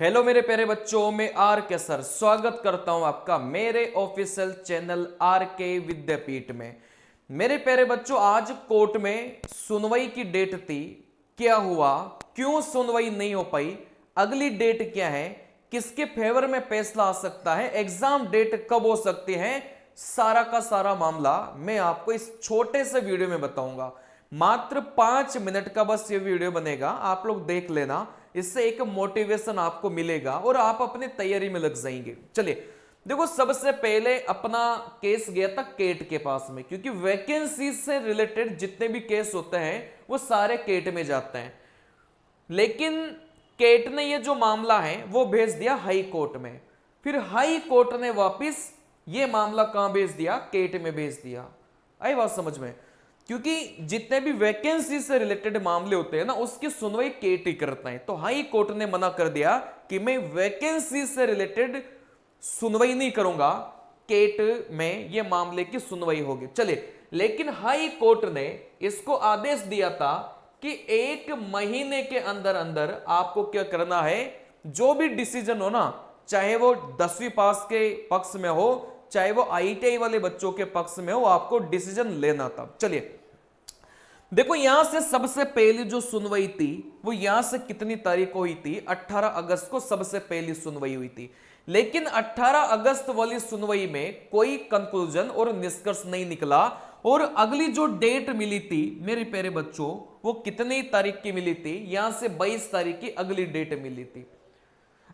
Hello मेरे प्यारे बच्चों, मैं आर के सर स्वागत करता हूं आपका मेरे ऑफिशियल चैनल आर के विद्यापीठ में। मेरे प्यारे बच्चों, आज कोर्ट में सुनवाई की डेट थी। क्या हुआ, क्यों सुनवाई नहीं हो पाई, अगली डेट क्या है, किसके फेवर में फैसला आ सकता है, एग्जाम डेट कब हो सकती है, सारा का सारा मामला मैं आपको इस छोटे से वीडियो में बताऊंगा। मात्र 5 मिनट का बस ये वीडियो बनेगा, आप लोग देख लेना। इससे एक मोटिवेशन आपको मिलेगा और आप अपनी तैयारी में लग जाएंगे। चलिए देखो, सबसे पहले अपना केस गया था केट के पास में, क्योंकि वैकेंसी से रिलेटेड जितने भी केस होते हैं वो सारे केट में जाते हैं। लेकिन केट ने ये जो मामला है वो भेज दिया हाई कोर्ट में। फिर हाई कोर्ट ने वापस ये मामला कहां भेज दिया, केट में भेज दिया। आई बात समझ में? क्योंकि जितने भी वैकेंसी से रिलेटेड मामले होते हैं ना, उसकी सुनवाई केट ही करता है। तो हाई कोर्ट ने मना कर दिया कि मैं वैकेंसी से रिलेटेड सुनवाई नहीं करूंगा, केट में ये मामले की सुनवाई होगी। चलिए, लेकिन हाई कोर्ट ने इसको आदेश दिया था कि 1 महीने के अंदर अंदर आपको क्या करना है, जो भी डिसीजन हो ना, चाहे वो 10वीं पास के पक्ष में हो, चाहे वो आईटीआई वाले बच्चों के पक्ष में हो, आपको डिसीजन लेना था। चलिए देखो, यहां से सबसे पहली जो सुनवाई थी वो यहां से कितनी तारीख को हुई थी, 18 अगस्त को सबसे पहली सुनवाई हुई थी। लेकिन 18 अगस्त वाली सुनवाई में कोई कंक्लूजन और निष्कर्ष नहीं निकला। और अगली जो डेट मिली थी मेरे प्यारे बच्चों, वो कितनी तारीख की मिली थी, यहां से 22 तारीख की अगली डेट मिली थी।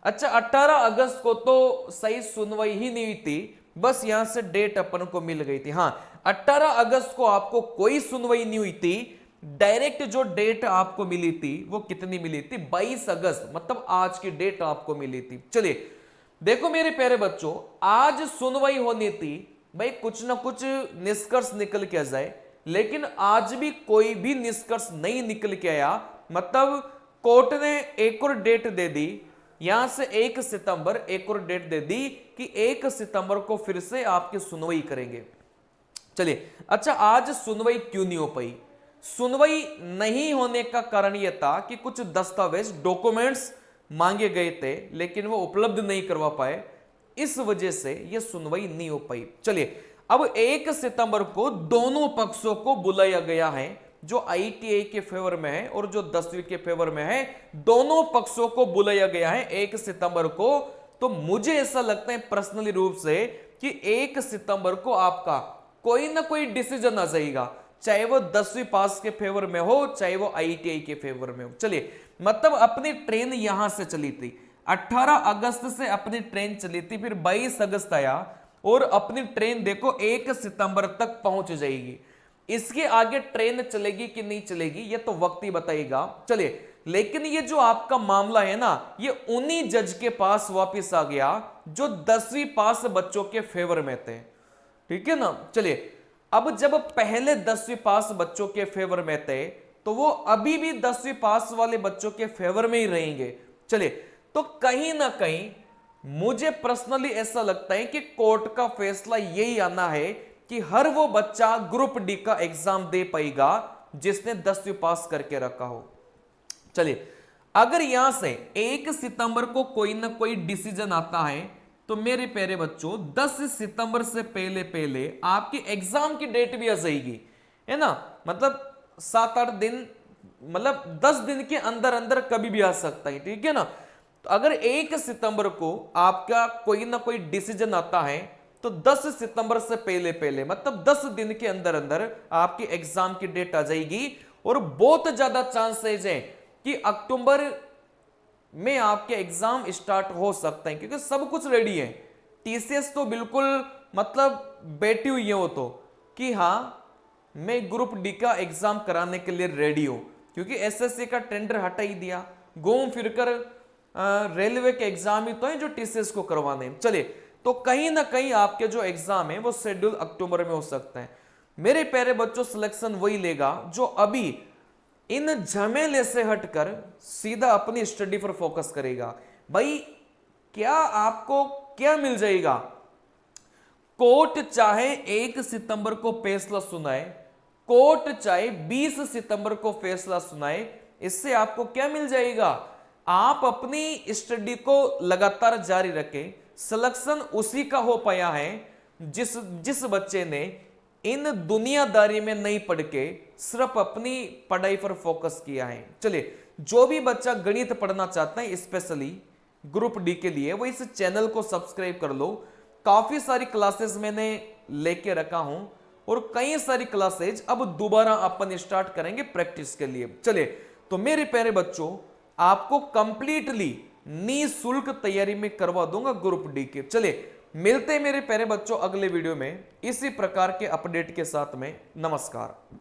अच्छा, 18 अगस्त को तो सही सुनवाई ही नहीं हुई थी, बस यहां से डेट अपन को मिल गई थी। हाँ, 18 अगस्त को आपको कोई सुनवाई नहीं हुई थी। डायरेक्ट जो डेट आपको मिली थी वो कितनी मिली थी, 22 अगस्त, मतलब आज की डेट आपको मिली थी। चलिए देखो मेरे प्यारे बच्चों, आज सुनवाई होनी थी भाई, कुछ ना कुछ निष्कर्ष निकल के आ जाए। लेकिन आज भी कोई भी निष्कर्ष नहीं निकल के आया। मतलब कोर्ट ने एक और डेट दे दी, यहां से 1 सितंबर एक और डेट दे दी कि 1 सितंबर को फिर से आपकी सुनवाई करेंगे। चलिए, अच्छा आज सुनवाई क्यों नहीं हो पाई? सुनवाई नहीं होने का कारण यह था कि कुछ दस्तावेज डॉक्यूमेंट्स मांगे गए थे, लेकिन वो उपलब्ध नहीं करवा पाए, इस वजह से यह सुनवाई नहीं हो पाई। चलिए, अब 1 सितंबर को दोनों पक्षों को बुलाया गया है, जो आईटीआई के फेवर में है और जो 10वीं के फेवर में है, दोनों पक्षों को बुलाया गया है 1 सितंबर को। तो मुझे ऐसा लगता है पर्सनली रूप से कि 1 सितंबर को आपका कोई ना कोई डिसीजन आ जाएगा, चाहे वो 10वीं पास के फेवर में हो, चाहे वो आईटीआई के फेवर में हो। चलिए, मतलब अपनी ट्रेन यहां से चली थी, 18 अगस्त से अपनी ट्रेन चली थी, फिर 22 अगस्त आया और अपनी ट्रेन देखो 1 सितंबर तक पहुंच जाएगी। इसके आगे ट्रेन चलेगी कि नहीं चलेगी ये तो वक्त ही बताएगा। चलिए, लेकिन ये जो आपका मामला है ना, ये उन्हीं जज के पास वापस आ गया जो 10वीं पास बच्चों के फेवर में थे। ठीक है ना? चलिए, अब जब पहले 10वीं पास बच्चों के फेवर में थे, तो वो अभी भी 10वीं पास वाले बच्चों के फेवर में ही रहेंगे। चलिए, तो कहीं ना कहीं मुझे पर्सनली ऐसा लगता है कि कोर्ट का फैसला यही आना है कि हर वो बच्चा ग्रुप डी का एग्जाम दे पाएगा जिसने 10वीं पास करके रखा हो। चलिए, अगर यहां से 1 सितंबर को कोई ना कोई डिसीजन आता है, तो मेरे प्यारे बच्चों 10 सितंबर से पहले पहले आपकी एग्जाम की डेट भी आ जाएगी, है ना? मतलब 7-8 दिन, मतलब 10 दिन के अंदर अंदर कभी भी आ सकता है। ठीक है ना? तो अगर 1 सितंबर को आपका कोई ना कोई डिसीजन आता है, तो 10 सितंबर से पहले पहले, मतलब 10 दिन के अंदर अंदर आपकी एग्जाम की डेट आ जाएगी। और बहुत ज्यादा चांसेस है कि अक्टूबर में आपके एग्जाम स्टार्ट हो सकते हैं, क्योंकि सब कुछ रेडी है। टीसीएस तो बिल्कुल मतलब बैठी हुई है वो तो, कि हाँ मैं ग्रुप डी का एग्जाम कराने के लिए रेडी हूं, क्योंकि एसएससी का टेंडर हटा ही दिया। घूम फिरकर रेलवे के एग्जाम ही तो है जो टीसीएस को करवाने हैं। चलिए, तो कहीं ना कहीं आपके जो एग्जाम है वो शेड्यूल अक्टूबर में हो सकते हैं। मेरे प्यारे बच्चों, सिलेक्शन वही लेगा जो अभी इन झमेले से हटकर सीधा अपनी स्टडी पर फोकस करेगा। भाई, क्या आपको क्या मिल जाएगा? कोर्ट चाहे 1 सितंबर को फैसला सुनाए, कोर्ट चाहे 20 सितंबर को फैसला सुनाए, इससे आपको क्या मिल जाएगा? आप अपनी स्टडी को लगातार जारी रखें। सिलेक्शन उसी का हो पाया है जिस जिस बच्चे ने इन दुनियादारी में नहीं पढ़ के सिर्फ अपनी पढ़ाई पर फोकस किया है। चलिए, जो भी बच्चा गणित पढ़ना चाहता है स्पेशली ग्रुप डी के लिए, वो इस चैनल को सब्सक्राइब कर लो। काफी सारी क्लासेस मैंने लेके रखा हूं और कई सारी क्लासेज अब दोबारा अपन स्टार्ट करेंगे प्रैक्टिस के लिए। चलिए, तो मेरे प्यारे बच्चों, आपको कंप्लीटली निःशुल्क तैयारी में करवा दूंगा ग्रुप डी के। चलिए, मिलते हैं मेरे प्यारे बच्चों अगले वीडियो में इसी प्रकार के अपडेट के साथ में। नमस्कार।